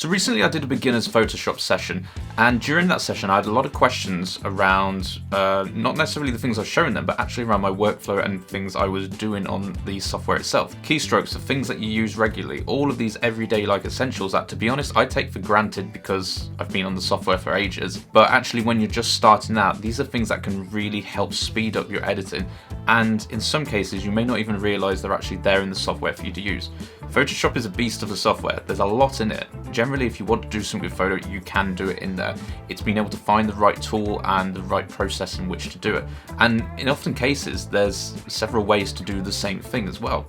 So recently I did a beginner's Photoshop session, and during that session I had a lot of questions around not necessarily the things I was showing them, but actually around my workflow and things I was doing on the software itself. Keystrokes, the things that you use regularly, all of these everyday like essentials that, to be honest, I take for granted because I've been on the software for ages. But actually when you're just starting out, these are things that can really help speed up your editing, and in some cases you may not even realize they're actually there in the software for you to use. Photoshop is a beast of a software. There's a lot in it. Generally, if you want to do something with photo, you can do it in there. It's being able to find the right tool and the right process in which to do it. And in often cases, there's several ways to do the same thing as well.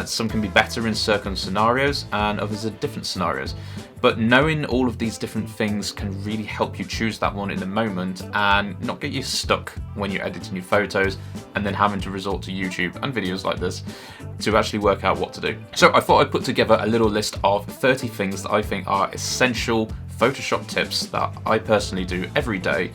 Some can be better in certain scenarios and others are different scenarios. But knowing all of these different things can really help you choose that one in the moment and not get you stuck when you're editing your photos and then having to resort to YouTube and videos like this to actually work out what to do. So I thought I'd put together a little list of 30 things that I think are essential Photoshop tips that I personally do every day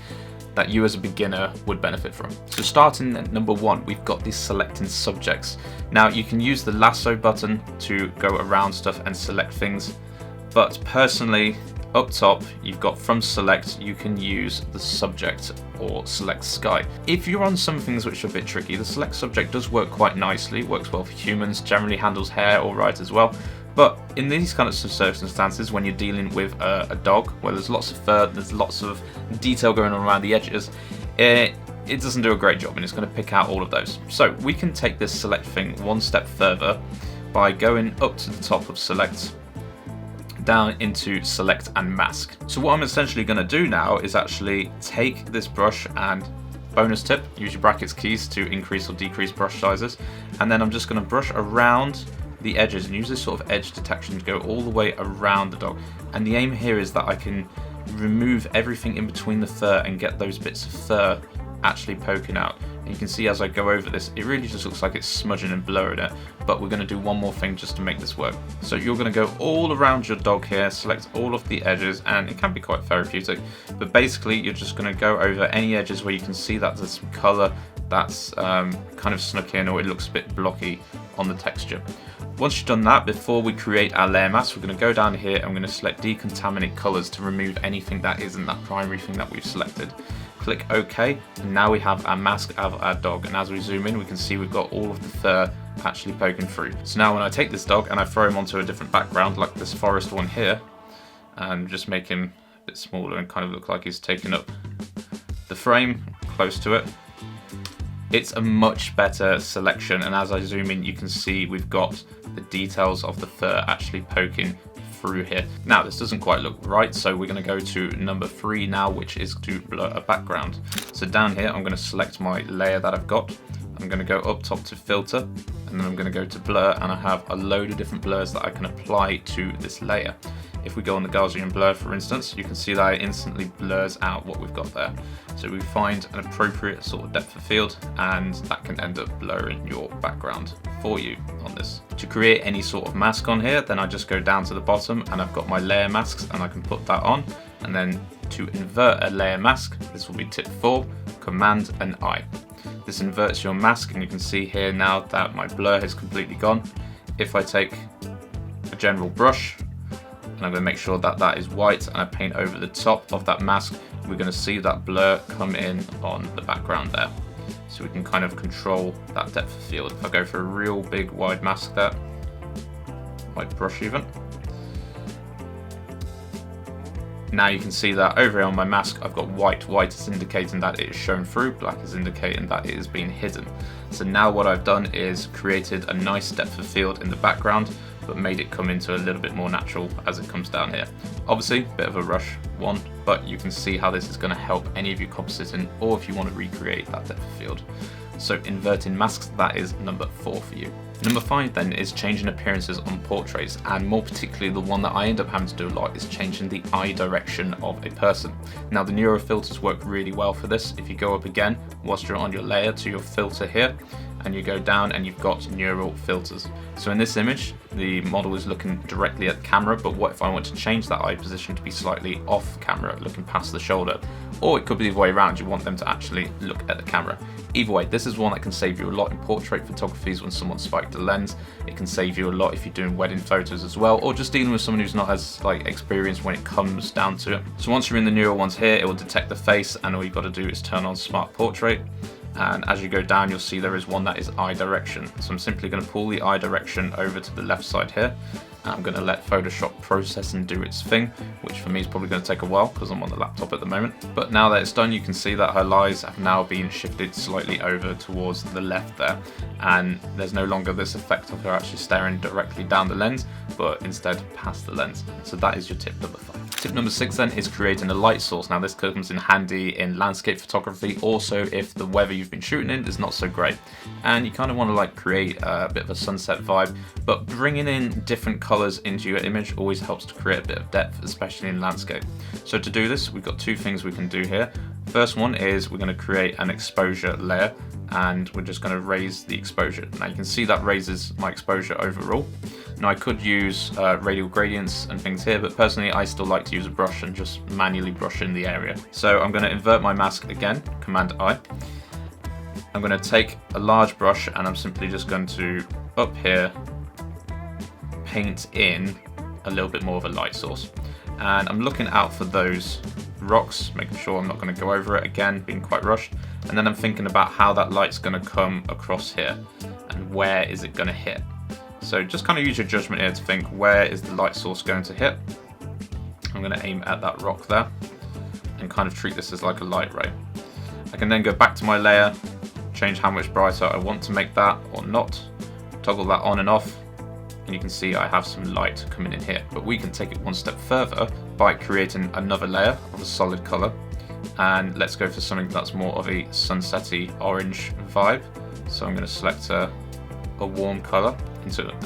that you as a beginner would benefit from. So starting at number 1, we've got these selecting subjects. Now you can use the lasso button to go around stuff and select things. But personally, up top, you've got from select, you can use the subject or select sky. If you're on some things which are a bit tricky, the select subject does work quite nicely. It works well for humans, generally handles hair all right as well. But in these kind of circumstances, when you're dealing with a dog, where there's lots of fur, there's lots of detail going on around the edges, it doesn't do a great job and it's going to pick out all of those. So we can take this select thing one step further by going up to the top of select, down into select and mask. So what I'm essentially going to do now is actually take this brush and bonus tip, use your brackets keys to increase or decrease brush sizes, and then I'm just going to brush around the edges and use this sort of edge detection to go all the way around the dog. And the aim here is that I can remove everything in between the fur and get those bits of fur actually poking out. And you can see as I go over this, it really just looks like it's smudging and blurring it, but we're going to do one more thing just to make this work. So you're going to go all around your dog here, select all of the edges, and it can be quite therapeutic, but basically you're just going to go over any edges where you can see that there's some colour that's kind of snuck in or it looks a bit blocky on the texture. Once you've done that, before we create our layer mask, we're going to go down here and we're going to select decontaminate colours to remove anything that isn't that primary thing that we've selected. Click OK, and now we have our mask of our dog, and as we zoom in we can see we've got all of the fur actually poking through. So now when I take this dog and I throw him onto a different background like this forest one here, and just make him a bit smaller and kind of look like he's taking up the frame close to it, it's a much better selection, and as I zoom in you can see we've got the details of the fur actually poking through here. Now this doesn't quite look right, so we're going to go to number 3 now, which is to blur a background. So down here I'm going to select my layer that I've got, I'm going to go up top to filter, and then I'm going to go to blur, and I have a load of different blurs that I can apply to this layer. If we go on the Gaussian blur for instance, you can see that it instantly blurs out what we've got there. So we find an appropriate sort of depth of field, and that can end up blurring your background for you on this. To create any sort of mask on here, then I just go down to the bottom and I've got my layer masks and I can put that on. And then to invert a layer mask, this will be tip 4, Command and I. This inverts your mask, and you can see here now that my blur has completely gone. If I take a general brush, and I'm going to make sure that that is white, and I paint over the top of that mask, we're going to see that blur come in on the background there. So we can kind of control that depth of field. If I go for a real big wide mask there, white brush even, now you can see that over here on my mask I've got white. White is indicating that it is shown through, black is indicating that it is being hidden. So now what I've done is created a nice depth of field in the background, but made it come into a little bit more natural as it comes down here. Obviously, a bit of a rush one, but you can see how this is going to help any of you compositing, or if you want to recreate that depth of field. So inverting masks, that is number 4 for you. Number 5 then is changing appearances on portraits, and more particularly the one that I end up having to do a lot is changing the eye direction of a person. Now the Neuro filters work really well for this. If you go up again whilst you're on your layer to your filter here, and you go down and you've got neural filters. So in this image, the model is looking directly at the camera, but what if I want to change that eye position to be slightly off camera, looking past the shoulder? Or it could be the way around, you want them to actually look at the camera. Either way, this is one that can save you a lot in portrait photography when someone spiked a lens. It can save you a lot if you're doing wedding photos as well, or just dealing with someone who's not as experienced when it comes down to it. So once you're in the neural ones here, it will detect the face, and all you've got to do is turn on Smart Portrait. And as you go down, you'll see there is one that is eye direction. So I'm simply going to pull the eye direction over to the left side here. I'm going to let Photoshop process and do its thing, which for me is probably going to take a while because I'm on the laptop at the moment. But now that it's done, you can see that her eyes have now been shifted slightly over towards the left there. And there's no longer this effect of her actually staring directly down the lens, but instead past the lens. So that is your tip number 5. Tip number 6 then is creating a light source. Now this comes in handy in landscape photography, also if the weather you've been shooting in is not so great and you kind of want to create a bit of a sunset vibe, but bringing in different colors into your image always helps to create a bit of depth, especially in landscape. So to do this, we've got 2 things we can do here. First one is we're going to create an exposure layer, and we're just going to raise the exposure. Now you can see that raises my exposure overall. Now I could use radial gradients and things here, but personally I still like to use a brush and just manually brush in the area. So I'm going to invert my mask again, Command I. I'm going to take a large brush and I'm simply just going to, up here, paint in a little bit more of a light source. And I'm looking out for those rocks, making sure I'm not going to go over it again, being quite rushed. And then I'm thinking about how that light's going to come across here and where is it going to hit. So just kind of use your judgment here to think, where is the light source going to hit? I'm going to aim at that rock there and kind of treat this as like a light ray. I can then go back to my layer, change how much brighter I want to make that or not, toggle that on and off, and you can see I have some light coming in here. But we can take it one step further by creating another layer of a solid color, and let's go for something that's more of a sunsetty orange vibe. So I'm going to select a warm color.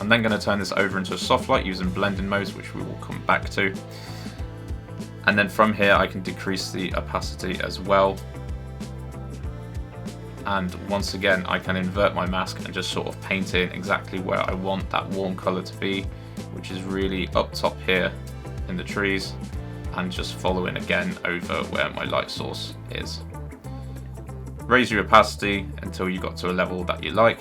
I'm then going to turn this over into a soft light using blending modes, which we will come back to. And then from here I can decrease the opacity as well. And once again I can invert my mask and just sort of paint in exactly where I want that warm color to be, which is really up top here in the trees, and just following again over where my light source is. Raise your opacity until you got to a level that you like,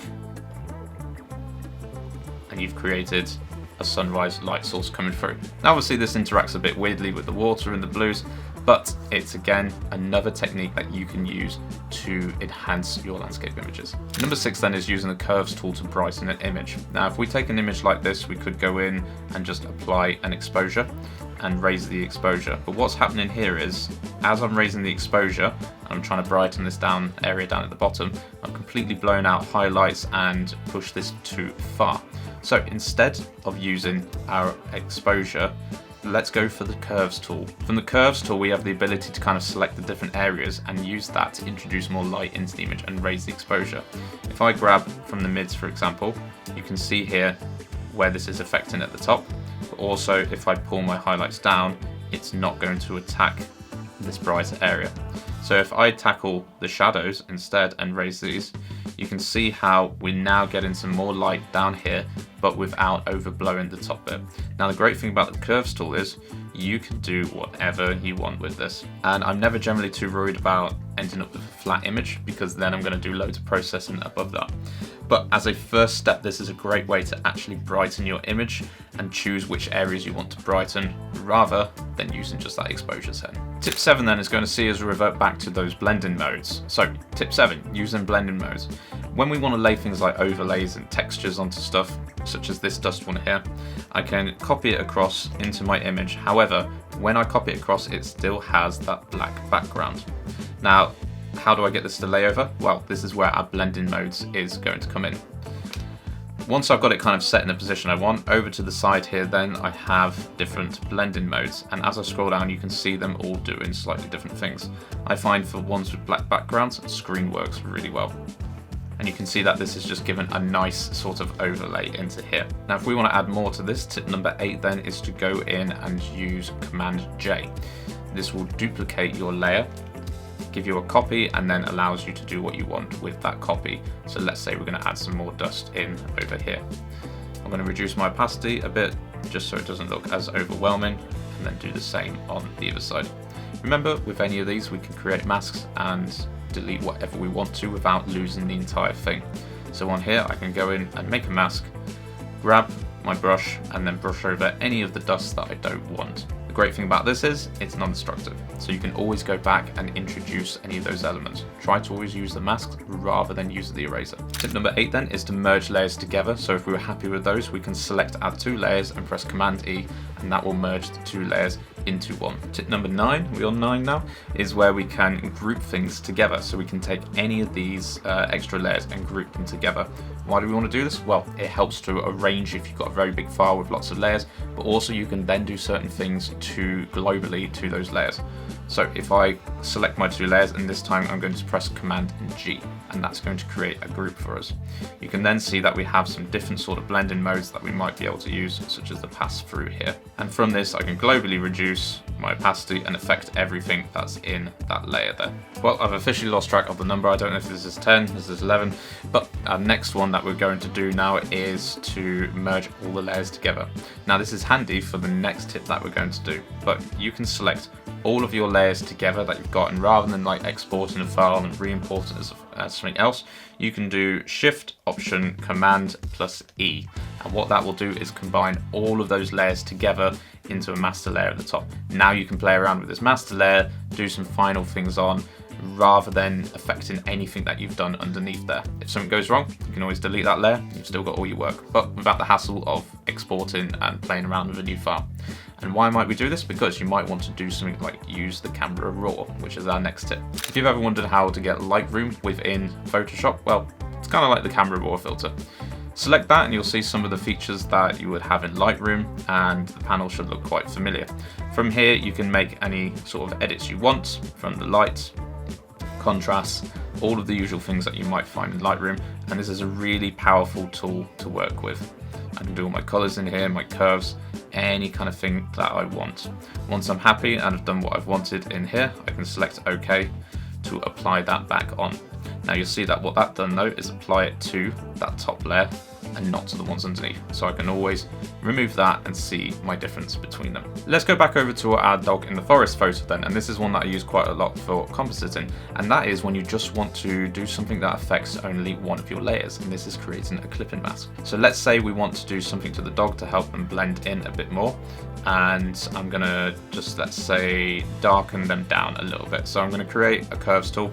and you've created a sunrise light source coming through. Now obviously this interacts a bit weirdly with the water and the blues, but it's again another technique that you can use to enhance your landscape images. Number 6 then is using the curves tool to brighten an image. Now if we take an image like this, we could go in and just apply an exposure and raise the exposure. But what's happening here is, as I'm raising the exposure, I'm trying to brighten this area down at the bottom, I've completely blown out highlights and pushed this too far. So instead of using our exposure, let's go for the curves tool. From the curves tool, we have the ability to kind of select the different areas and use that to introduce more light into the image and raise the exposure. If I grab from the mids, for example, you can see here where this is affecting at the top. But also, if I pull my highlights down, it's not going to attack this brighter area. So if I tackle the shadows instead and raise these, you can see how we're now getting some more light down here, but without overblowing the top bit. Now the great thing about the curves tool is you can do whatever you want with this. And I'm never generally too worried about ending up with a flat image, because then I'm going to do loads of processing above that. But as a first step, this is a great way to actually brighten your image and choose which areas you want to brighten, rather than using just that exposure setting. Tip 7 then is going to see us revert back to those blending modes. So tip 7, using blending modes. When we want to lay things like overlays and textures onto stuff, such as this dust one here, I can copy it across into my image. However, when I copy it across, it still has that black background. Now, how do I get this to lay over? Well, this is where our blending modes is going to come in. Once I've got it kind of set in the position I want, over to the side here, then I have different blending modes. And as I scroll down, you can see them all doing slightly different things. I find for ones with black backgrounds, screen works really well. And you can see that this is just given a nice sort of overlay into here. Now, if we want to add more to this, tip number 8 then is to go in and use Command J. This will duplicate your layer, give you a copy and then allows you to do what you want with that copy. So let's say we're going to add some more dust in over here. I'm going to reduce my opacity a bit just so it doesn't look as overwhelming, and then do the same on the other side. Remember, with any of these we can create masks and delete whatever we want to without losing the entire thing. So on here I can go in and make a mask, grab my brush and then brush over any of the dust that I don't want. The great thing about this is it's non-destructive, so you can always go back and introduce any of those elements. Try to always use the masks rather than use the eraser. Tip number 8 then is to merge layers together. So if we were happy with those, we can select add 2 layers and press Command E, and that will merge the 2 layers into one. Tip number 9, we're on 9 now, is where we can group things together. So we can take any of these extra layers and group them together. Why do we want to do this? Well, it helps to arrange if you've got a very big file with lots of layers, but also you can then do certain things to globally to those layers. So if I select my 2 layers, and this time I'm going to press Command and G, and that's going to create a group for us. You can then see that we have some different sort of blending modes that we might be able to use, such as the pass through here. And from this I can globally reduce my opacity and affect everything that's in that layer there. Well, I've officially lost track of the number. I don't know if this is 10, this is 11, but our next one that we're going to do now is to merge all the layers together. Now this is handy for the next tip that we're going to do, but you can select all of your layers together that you've got, and rather than like exporting a file and re-import it as something else, you can do Shift, Option, Command plus E, and what that will do is combine all of those layers together into a master layer at the top. Now you can play around with this master layer, do some final things on, rather than affecting anything that you've done underneath there. If something goes wrong, you can always delete that layer, you've still got all your work, but without the hassle of exporting and playing around with a new file. And why might we do this? Because you might want to do something like use the Camera Raw, which is our next tip. If you've ever wondered how to get Lightroom within Photoshop, well, it's kind of like the Camera Raw filter. Select that and you'll see some of the features that you would have in Lightroom, and the panel should look quite familiar. From here you can make any sort of edits you want, from the light, contrast, all of the usual things that you might find in Lightroom, and this is a really powerful tool to work with. I can do all my colours in here, my curves, any kind of thing that I want. Once I'm happy and I've done what I've wanted in here, I can select OK to apply that back on. Now you'll see that what that's done though is apply it to that top layer and not to the ones underneath. So I can always remove that and see my difference between them. Let's go back over to our dog in the forest photo then, and this is one that I use quite a lot for compositing, and that is when you just want to do something that affects only one of your layers, and this is creating a clipping mask. So let's say we want to do something to the dog to help them blend in a bit more, and I'm gonna just, let's say, darken them down a little bit. So I'm gonna create a curves tool,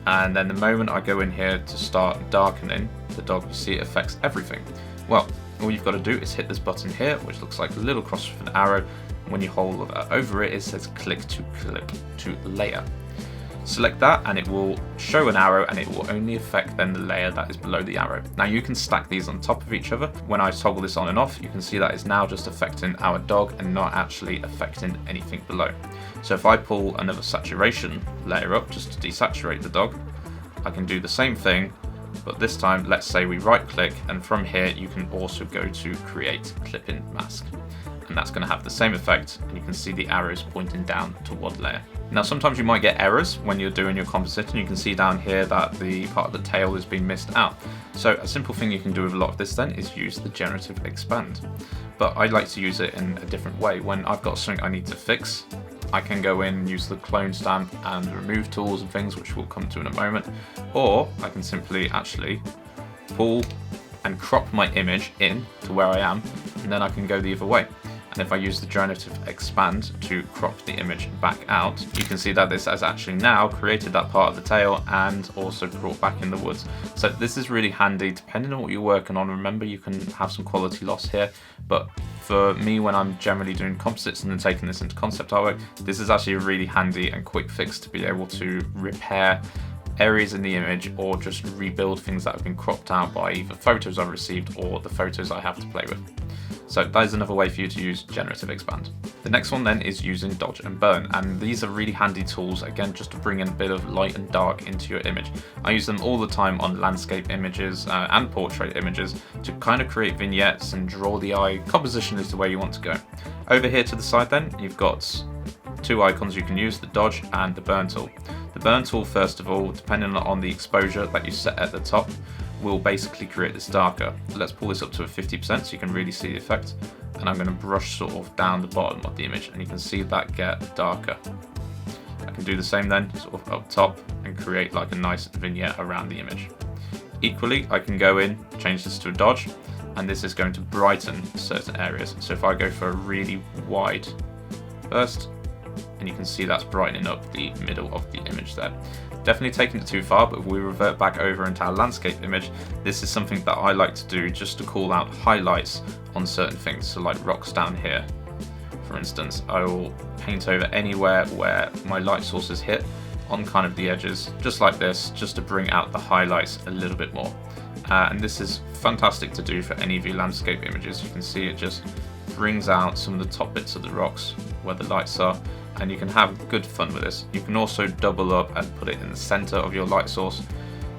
and then the moment I go in here to start darkening the dog, you see it affects everything. Well, all you've got to do is hit this button here, which looks like a little cross with an arrow. When you hold over it, it says click to layer. Select that and it will show an arrow, and it will only affect then the layer that is below the arrow. Now you can stack these on top of each other. When I toggle this on and off, you can see that it's now just affecting our dog and not actually affecting anything below. So if I pull another saturation layer up just to desaturate the dog, I can do the same thing, but this time let's say we right click, and from here you can also go to create clipping mask, and that's going to have the same effect, and you can see the arrows pointing down to one layer. Now sometimes you might get errors when you're doing your compositing. You can see down here that the part of the tail has been missed out. So a simple thing you can do with a lot of this then is use the generative expand, but I like to use it in a different way. When I've got something I need to fix, I can go in and use the clone stamp and remove tools and things, which we'll come to in a moment, or I can simply actually pull and crop my image in to where I am, and then I can go the other way. And if I use the generative expand to crop the image back out, you can see that this has actually now created that part of the tail and also brought back in the woods. So this is really handy depending on what you're working on. Remember, you can have some quality loss here, but for me, when I'm generally doing composites and then taking this into concept artwork, this is actually a really handy and quick fix to be able to repair areas in the image or just rebuild things that have been cropped out by either photos I've received or the photos I have to play with. So that is another way for you to use generative expand. The next one then is using dodge and burn, and these are really handy tools, again, just to bring in a bit of light and dark into your image. I use them all the time on landscape images and portrait images to kind of create vignettes and draw the eye compositionally to where you want to go. Over here to the side then, you've got two icons you can use, the dodge and the burn tool. The burn tool, first of all, depending on the exposure that you set at the top, will basically create this darker. Let's pull this up to a 50% so you can really see the effect. And I'm going to brush sort of down the bottom of the image, and you can see that get darker. I can do the same then, sort of up top, and create like a nice vignette around the image. Equally, I can go in, change this to a dodge, and this is going to brighten certain areas. So if I go for a really wide burst, and you can see that's brightening up the middle of the image there. Definitely taking it too far, but if we revert back over into our landscape image, this is something that I like to do just to call out highlights on certain things. So like rocks down here, for instance, I will paint over anywhere where my light sources hit on kind of the edges, just like this, just to bring out the highlights a little bit more. And this is fantastic to do for any of your landscape images. You can see it just brings out some of the top bits of the rocks where the lights are, and you can have good fun with this. You can also double up and put it in the center of your light source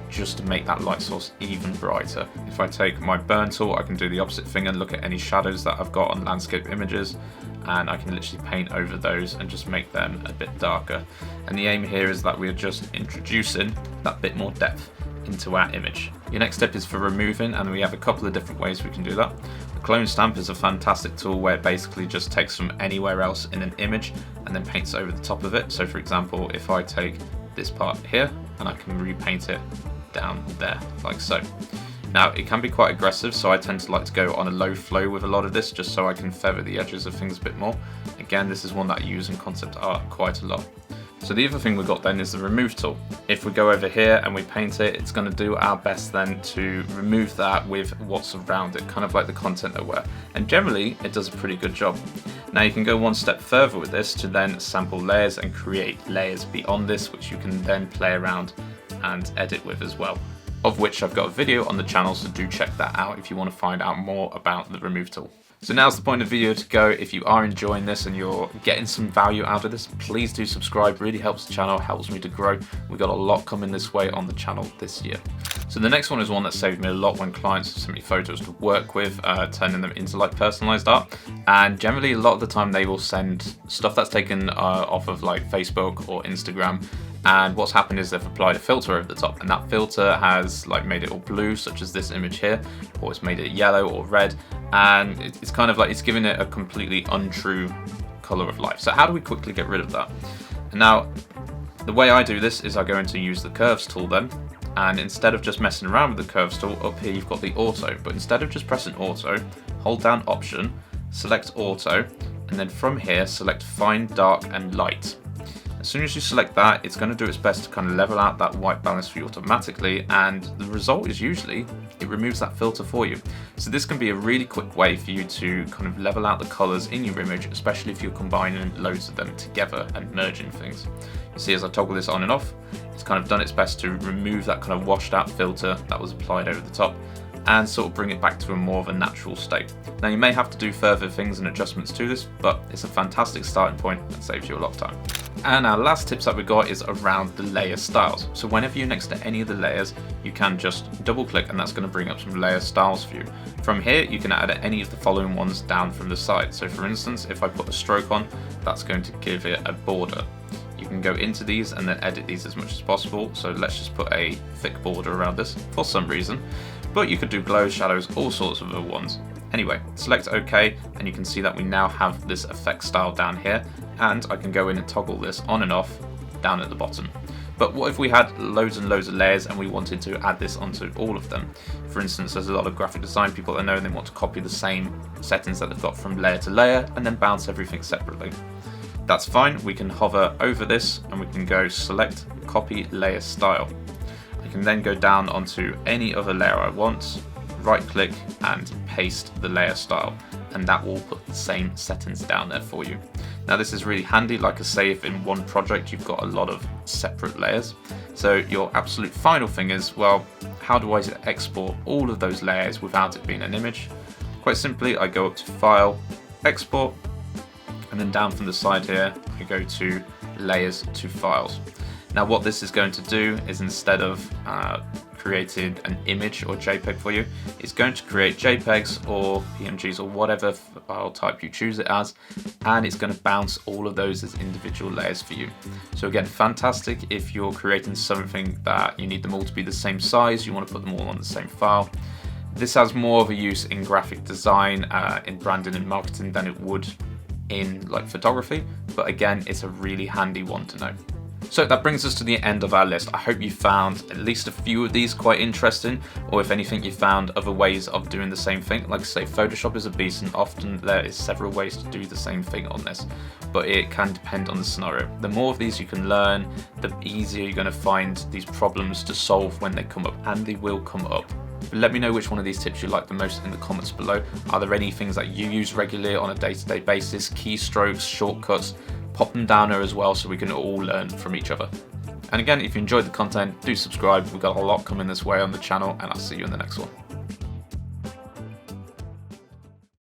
just to make that light source even brighter. If I take my burn tool, I can do the opposite thing and look at any shadows that I've got on landscape images, and I can literally paint over those and just make them a bit darker. And the aim here is that we're just introducing that bit more depth into our image. Your next step is for removing, and we have a couple of different ways we can do that. The clone stamp is a fantastic tool where it basically just takes from anywhere else in an image and then paints over the top of it. So for example, if I take this part here and I can repaint it down there like so. Now it can be quite aggressive, so I tend to like to go on a low flow with a lot of this just so I can feather the edges of things a bit more. Again, this is one that I use in concept art quite a lot. So the other thing we've got then is the remove tool. If we go over here and we paint it, it's going to do our best then to remove that with what's around it, kind of like the content aware. And generally, it does a pretty good job. Now you can go one step further with this to then sample layers and create layers beyond this, which you can then play around and edit with as well. Of which I've got a video on the channel, so do check that out if you want to find out more about the remove tool. So now's the point of the video to go. If you are enjoying this and you're getting some value out of this, please do subscribe. Really helps the channel, helps me to grow. We've got a lot coming this way on the channel this year. So the next one is one that saved me a lot when clients sent me photos to work with, turning them into like personalized art. And generally a lot of the time they will send stuff that's taken off of like Facebook or Instagram. And what's happened is they've applied a filter over the top, and that filter has like made it all blue, such as this image here, or it's made it yellow or red, and it's kind of like it's giving it a completely untrue color of life. So how do we quickly get rid of that? And now the way I do this is I go into use the curves tool then, and instead of just messing around with the curves tool, up here you've got the auto, but instead of just pressing auto, hold down option, select auto, and then from here select fine, dark and light. As soon as you select that, it's going to do its best to kind of level out that white balance for you automatically, and the result is usually it removes that filter for you. So this can be a really quick way for you to kind of level out the colors in your image, especially if you're combining loads of them together and merging things. You see as I toggle this on and off, it's kind of done its best to remove that kind of washed out filter that was applied over the top and sort of bring it back to a more of a natural state. Now you may have to do further things and adjustments to this, but it's a fantastic starting point and saves you a lot of time. And our last tips that we got is around the layer styles. So whenever you're next to any of the layers, you can just double click and that's going to bring up some layer styles for you. From here, you can add any of the following ones down from the side. So for instance, if I put a stroke on, that's going to give it a border. You can go into these and then edit these as much as possible. So let's just put a thick border around this for some reason, but you could do glows, shadows, all sorts of other ones. Anyway, select OK, and you can see that we now have this effect style down here, and I can go in and toggle this on and off down at the bottom. But what if we had loads and loads of layers and we wanted to add this onto all of them? For instance, there's a lot of graphic design people that know they want to copy the same settings that they've got from layer to layer and then bounce everything separately. That's fine, we can hover over this and we can go select copy layer style. I can then go down onto any other layer I want, right click and paste the layer style, and that will put the same settings down there for you. Now this is really handy, like I say, if in one project you've got a lot of separate layers. So your absolute final thing is, well, how do I export all of those layers without it being an image? Quite simply, I go up to File, Export, and then down from the side here, I go to Layers to Files. Now what this is going to do is instead of created an image or JPEG for you. It's going to create JPEGs or PNGs or whatever file type you choose it as, and it's going to bounce all of those as individual layers for you. So again, fantastic if you're creating something that you need them all to be the same size, you want to put them all on the same file. This has more of a use in graphic design, in branding and marketing than it would in like photography, but again, it's a really handy one to know. So that brings us to the end of our list. I hope you found at least a few of these quite interesting, or if anything, you found other ways of doing the same thing. Like I say, Photoshop is a beast, and often there is several ways to do the same thing on this, but it can depend on the scenario. The more of these you can learn, the easier you're going to find these problems to solve when they come up, and they will come up. But let me know which one of these tips you like the most in the comments below. Are there any things that you use regularly on a day-to-day basis, keystrokes, shortcuts? Pop them down there as well so we can all learn from each other. And again, if you enjoyed the content, do subscribe. We've got a lot coming this way on the channel, and I'll see you in the next one.